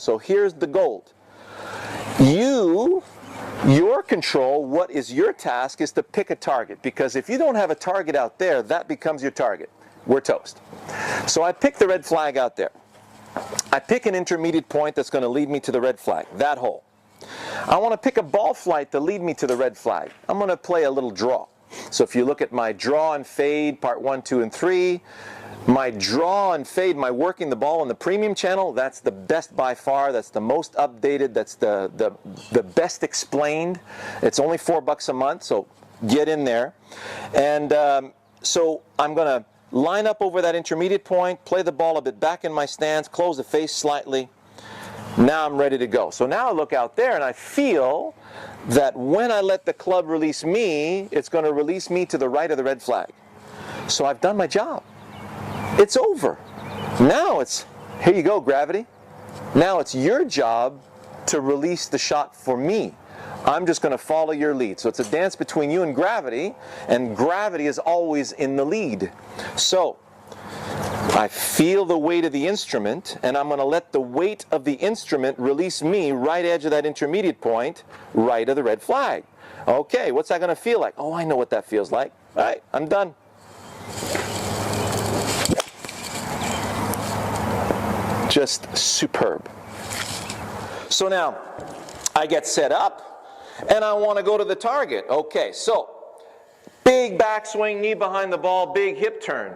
So here's the gold. Your control, what is your task, is to pick a target. Because if you don't have a target out there, that becomes your target. We're toast. So I pick the red flag out there. I pick an intermediate point that's going to lead me to the red flag, that hole. I want to pick a ball flight to lead me to the red flag. I'm going to play a little draw. So if you look at my draw and fade, part 1, 2, and 3, my draw and fade, my working the ball on the premium channel, that's the best by far, that's the most updated, that's the best explained. It's only $4 a month, so get in there. And so I'm going to line up over that intermediate point, play the ball a bit back in my stance, close the face slightly. Now I'm ready to go. So now I look out there and I feel that when I let the club release me, it's going to release me to the right of the red flag. So I've done my job. It's over. Now it's, here you go, gravity. Now it's your job to release the shot for me. I'm just going to follow your lead. So it's a dance between you and gravity is always in the lead. So I feel the weight of the instrument, and I'm going to let the weight of the instrument release me right edge of that intermediate point, right of the red flag. Okay, what's that going to feel like? Oh, I know what that feels like. All right, I'm done. Just superb. So now, I get set up, and I want to go to the target. Okay, so big backswing, knee behind the ball, big hip turn.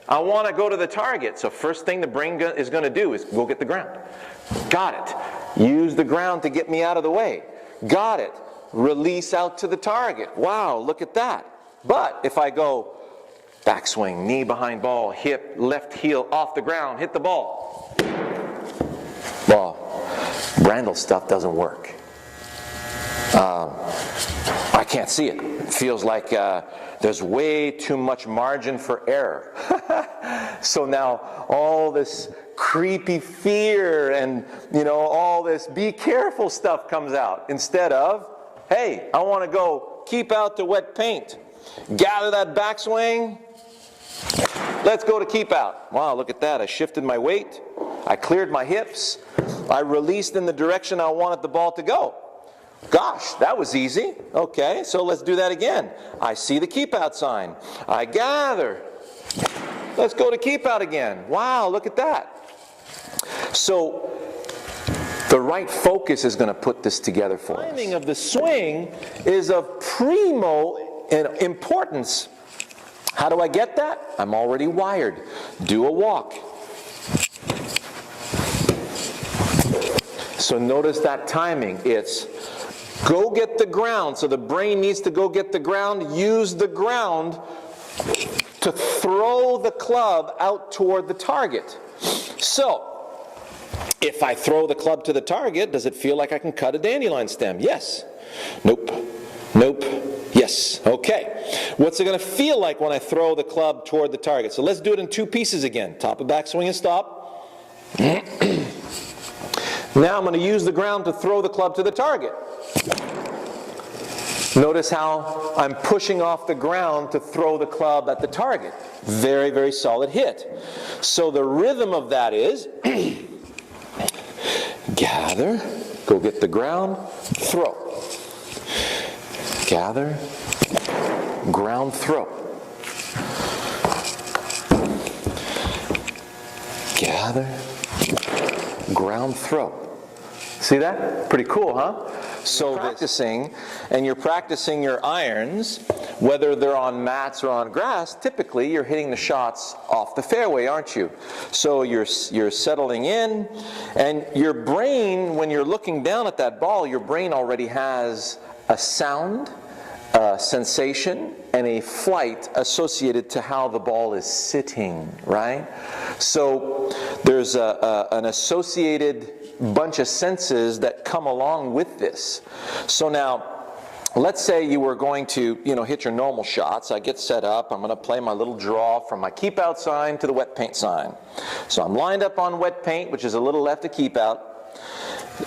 I want to go to the target. So first thing the brain is going to do is go get the ground. Got it. Use the ground to get me out of the way. Got it. Release out to the target. Wow, look at that. But if I go backswing, knee behind ball, hip, left heel off the ground, hit the ball. Well, Brandl stuff doesn't work. I can't see it. It feels like there's way too much margin for error. So now all this creepy fear and, you know, all this be careful stuff comes out instead of, hey, I want to go keep out to wet paint. Gather that backswing. Let's go to keep out. Wow, look at that. I shifted my weight. I cleared my hips. I released in the direction I wanted the ball to go. Gosh, that was easy. Okay, so let's do that again. I see the keep out sign. I gather. Let's go to keep out again. Wow, look at that. So the right focus is going to put this together for us. Timing of the swing is of primo importance. How do I get that? I'm already wired. Do a walk. So notice that timing. It's go get the ground. So the brain needs to go get the ground. Use the ground to throw the club out toward the target. So if I throw the club to the target, does it feel like I can cut a dandelion stem? Yes. Nope. Nope. Yes. Okay. What's it going to feel like when I throw the club toward the target? So let's do it in two pieces again. Top of backswing and stop. Now I'm going to use the ground to throw the club to the target. Notice how I'm pushing off the ground to throw the club at the target. Very, very solid hit. So the rhythm of that is gather, go get the ground, throw. Gather, ground, throw. Gather, ground, throw. See that? Pretty cool, huh? So you're practicing your irons, whether they're on mats or on grass, typically you're hitting the shots off the fairway, aren't you? So you're settling in, and your brain, when you're looking down at that ball, your brain already has a sound, a sensation, and a flight associated to how the ball is sitting, right? So there's an associated bunch of senses that come along with this. So now, let's say you were going to, hit your normal shots. I get set up. I'm going to play my little draw from my keep out sign to the wet paint sign. So I'm lined up on wet paint, which is a little left of keep out.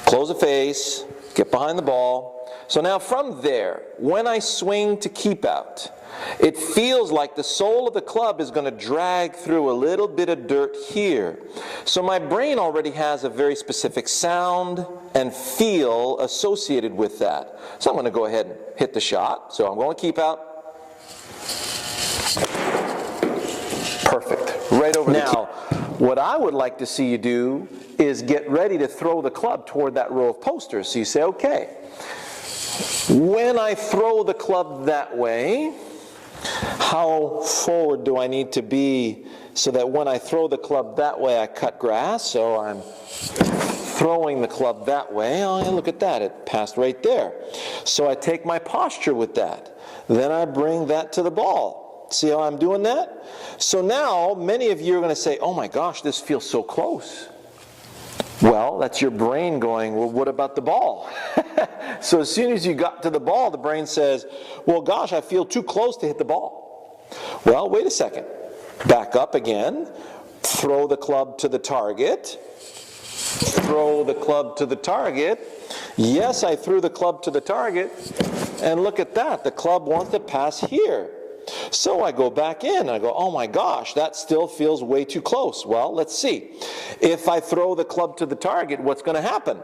Close the face, get behind the ball. So now from there, when I swing to keep out, it feels like the sole of the club is going to drag through a little bit of dirt here. So my brain already has a very specific sound and feel associated with that. So I'm going to go ahead and hit the shot. So I'm going to keep out. Perfect. Right over now, what I would like to see you do is get ready to throw the club toward that row of posters. So you say, okay, when I throw the club that way, how forward do I need to be so that when I throw the club that way, I cut grass? So I'm throwing the club that way. Oh, yeah, look at that. It passed right there. So I take my posture with that. Then I bring that to the ball. See how I'm doing that? So now, many of you are going to say, oh my gosh, this feels so close. Well, that's your brain going, well, what about the ball? So as soon as you got to the ball, the brain says, well, gosh, I feel too close to hit the ball. Well, wait a second. Back up again. Throw the club to the target. Throw the club to the target. Yes, I threw the club to the target. And look at that. The club wants to pass here. So I go back in. I go, oh my gosh, that still feels way too close. Well, let's see. If I throw the club to the target, what's going to happen?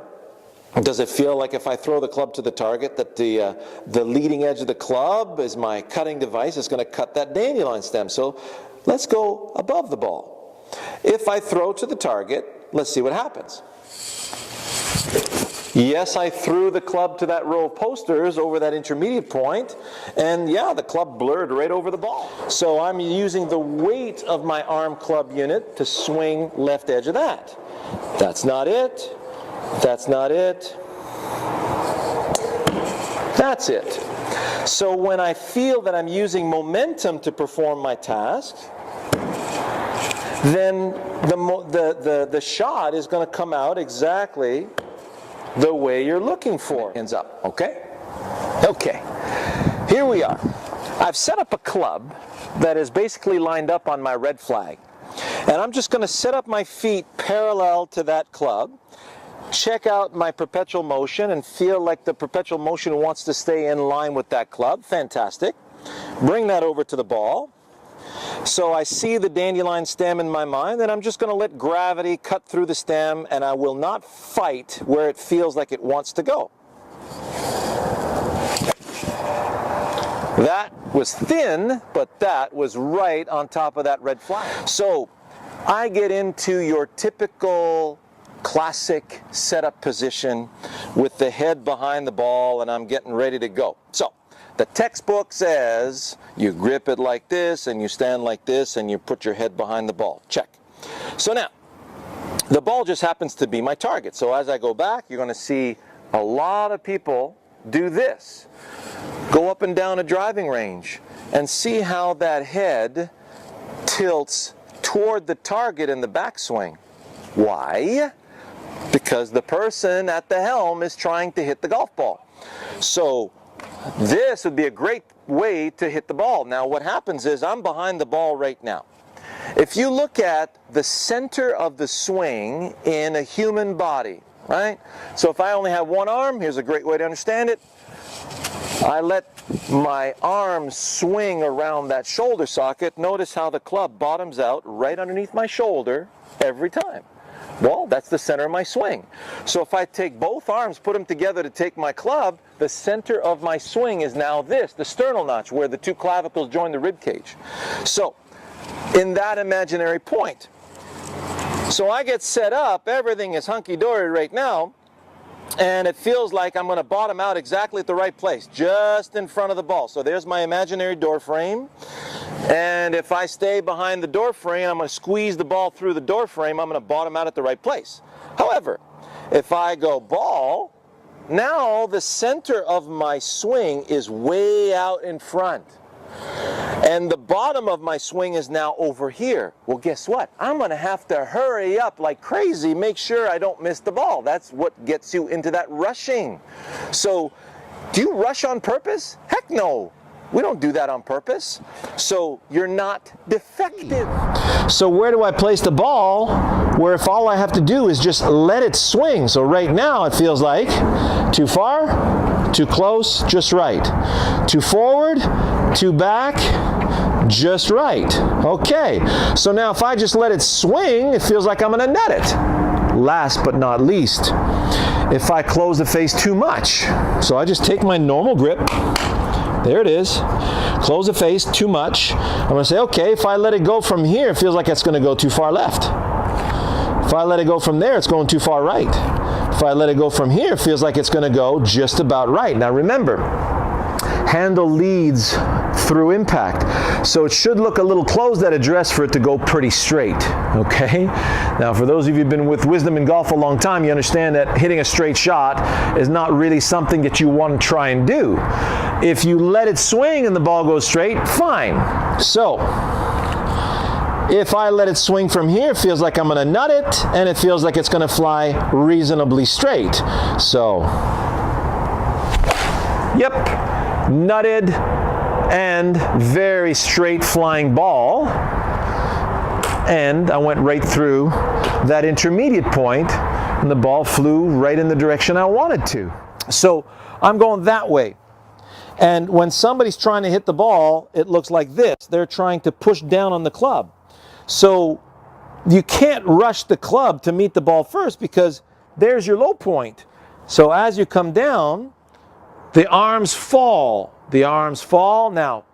Does it feel like if I throw the club to the target that the leading edge of the club is my cutting device, is going to cut that dandelion stem? So let's go above the ball. If I throw to the target, let's see what happens. Yes, I threw the club to that row of posters over that intermediate point, and yeah, the club blurred right over the ball. So I'm using the weight of my arm club unit to swing left edge of that. That's not it. That's not it. That's it. So when I feel that I'm using momentum to perform my task, then the shot is going to come out exactly the way you're looking for. Hands up, okay? Okay, here we are. I've set up a club that is basically lined up on my red flag. And I'm just going to set up my feet parallel to that club, check out my perpetual motion and feel like the perpetual motion wants to stay in line with that club. Fantastic. Bring that over to the ball. So I see the dandelion stem in my mind, and I'm just going to let gravity cut through the stem, and I will not fight where it feels like it wants to go. That was thin, but that was right on top of that red flag. So I get into your typical classic setup position with the head behind the ball, and I'm getting ready to go. So the textbook says you grip it like this, and you stand like this, and you put your head behind the ball. Check. So now, the ball just happens to be my target. So as I go back, you're going to see a lot of people do this. Go up and down a driving range and see how that head tilts toward the target in the backswing. Why? Because the person at the helm is trying to hit the golf ball. So this would be a great way to hit the ball. Now what happens is I'm behind the ball right now. If you look at the center of the swing in a human body, right? So if I only have one arm, here's a great way to understand it. I let my arm swing around that shoulder socket. Notice how the club bottoms out right underneath my shoulder every time. Well, that's the center of my swing. So if I take both arms, put them together to take my club, the center of my swing is now this, the sternal notch, where the two clavicles join the rib cage. So, in that imaginary point. So I get set up, everything is hunky-dory right now, and it feels like I'm going to bottom out exactly at the right place, just in front of the ball. So there's my imaginary door frame. And if I stay behind the door frame, I'm going to squeeze the ball through the door frame, I'm going to bottom out at the right place. However, if I go ball, now the center of my swing is way out in front. And the bottom of my swing is now over here. Well, guess what? I'm going to have to hurry up like crazy, make sure I don't miss the ball. That's what gets you into that rushing. So, do you rush on purpose? Heck no. We don't do that on purpose. So you're not defective. So where do I place the ball where if all I have to do is just let it swing? So right now it feels like too far, too close, just right. Too forward, too back, just right. Okay, so now if I just let it swing, it feels like I'm gonna net it. Last but not least, if I close the face too much, so I just take my normal grip, there it is, close the face too much, I'm gonna say, okay, if I let it go from here, it feels like it's gonna go too far left. If I let it go from there, it's going too far right. If I let it go from here, it feels like it's gonna go just about right. Now remember, handle leads through impact. So it should look a little closed at address for it to go pretty straight, okay? Now for those of you who've been with Wisdom in Golf a long time, you understand that hitting a straight shot is not really something that you want to try and do. If you let it swing and the ball goes straight, fine. So, if I let it swing from here, it feels like I'm gonna nut it, and it feels like it's gonna fly reasonably straight. So, yep, nutted and very straight flying ball. And I went right through that intermediate point, and the ball flew right in the direction I wanted to. So I'm going that way. And when somebody's trying to hit the ball, it looks like this. They're trying to push down on the club. So you can't rush the club to meet the ball first because there's your low point. So as you come down, the arms fall. The arms fall. Now,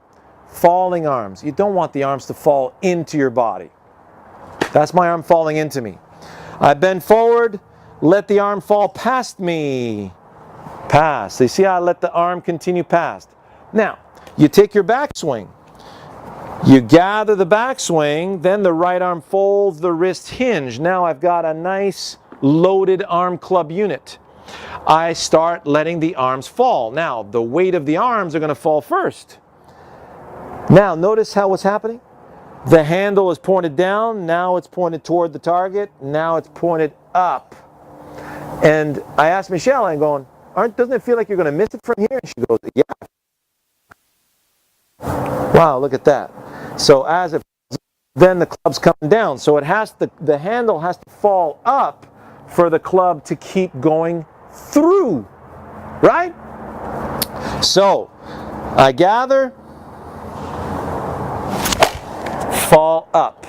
falling arms. You don't want the arms to fall into your body. That's my arm falling into me. I bend forward, let the arm fall past me. Pass. So you see how I let the arm continue past. Now, you take your backswing. You gather the backswing, then the right arm folds the wrist hinge. Now I've got a nice loaded arm club unit. I start letting the arms fall. Now, the weight of the arms are going to fall first. Now, notice how what's happening? The handle is pointed down, now it's pointed toward the target, now it's pointed up. And I asked Michelle, I'm going, doesn't it feel like you're going to miss it from here? And she goes, yeah. Wow, look at that. So as it, then the club's coming down. So it has to, the handle has to fall up for the club to keep going through, right? So I gather, fall up.